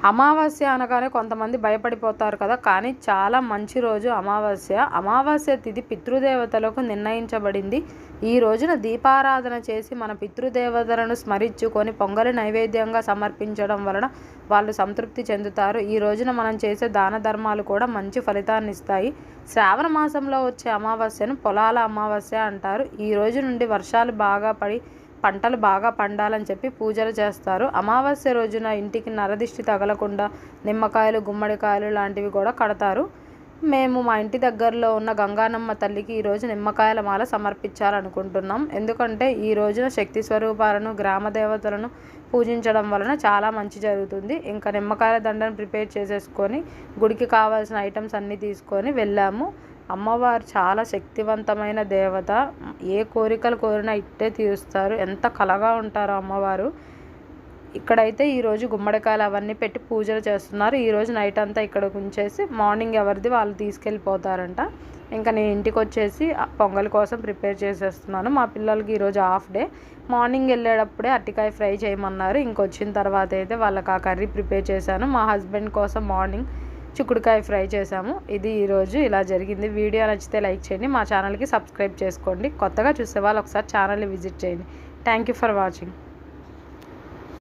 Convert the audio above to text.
అమావాస్య అనగానే కొంతమంది భయపడిపోతారు కదా, కానీ చాలా మంచి రోజు అమావాస్య. అమావాస్య తిథి పితృదేవతలకు నిర్ణయించబడింది. ఈ రోజున దీపారాధన చేసి మన పితృదేవతలను స్మరించుకొని పొంగలి నైవేద్యంగా సమర్పించడం వలన వాళ్ళు సంతృప్తి చెందుతారు. ఈ రోజున మనం చేసే దాన ధర్మాలు కూడా మంచి ఫలితాన్ని ఇస్తాయి. శ్రావణ మాసంలో వచ్చే అమావాస్యను పొలాల అమావాస్య అంటారు. ఈ రోజు నుండి వర్షాలు బాగా పడి పంటలు బాగా పండాలని చెప్పి పూజలు చేస్తారు. అమావాస్య రోజున ఇంటికి నరదిష్టి తగలకుండా నిమ్మకాయలు, గుమ్మడికాయలు లాంటివి కూడా కడతారు. మేము మా ఇంటి దగ్గరలో ఉన్న గంగానమ్మ తల్లికి ఈరోజు నిమ్మకాయల మాల సమర్పించాలనుకుంటున్నాం. ఎందుకంటే ఈ రోజున శక్తి స్వరూపాలను, గ్రామ దేవతలను పూజించడం వలన చాలా మంచి జరుగుతుంది. ఇంకా నిమ్మకాయల దండను ప్రిపేర్ చేసేసుకొని గుడికి కావాల్సిన ఐటమ్స్ అన్నీ తీసుకొని వెళ్ళాము. అమ్మవారు చాలా శక్తివంతమైన దేవత. ఏ కోరికలు కోరినా ఇట్టే తీరుస్తారు. ఎంత కలగా ఉంటారో అమ్మవారు. ఇక్కడైతే ఈరోజు గుమ్మడికాయలు అవన్నీ పెట్టి పూజలు చేస్తున్నారు. ఈరోజు నైట్ అంతా ఇక్కడ ఉంచేసి మార్నింగ్ ఎవరిది వాళ్ళు తీసుకెళ్ళిపోతారంట. ఇంకా నేను ఇంటికి వచ్చేసి పొంగల్ కోసం ప్రిపేర్ చేసేస్తున్నాను. మా పిల్లలకి ఈరోజు హాఫ్ డే. మార్నింగ్ వెళ్ళేటప్పుడే అరటికాయ ఫ్రై చేయమన్నారు. ఇంకొచ్చిన తర్వాత అయితే వాళ్ళకి ఆ కర్రీ ప్రిపేర్ చేశాను. మా హస్బెండ్ కోసం మార్నింగ్ చిక్కుడుకాయ ఫ్రై చేశాము. ఇది ఈరోజు ఇలా జరిగింది. వీడియో నచ్చితే లైక్ చేయండి, మా ఛానల్కి సబ్స్క్రైబ్ చేసుకోండి. కొత్తగా చూసే వాళ్ళు ఒకసారి ఛానల్ని విజిట్ చేయండి. Thank you for watching.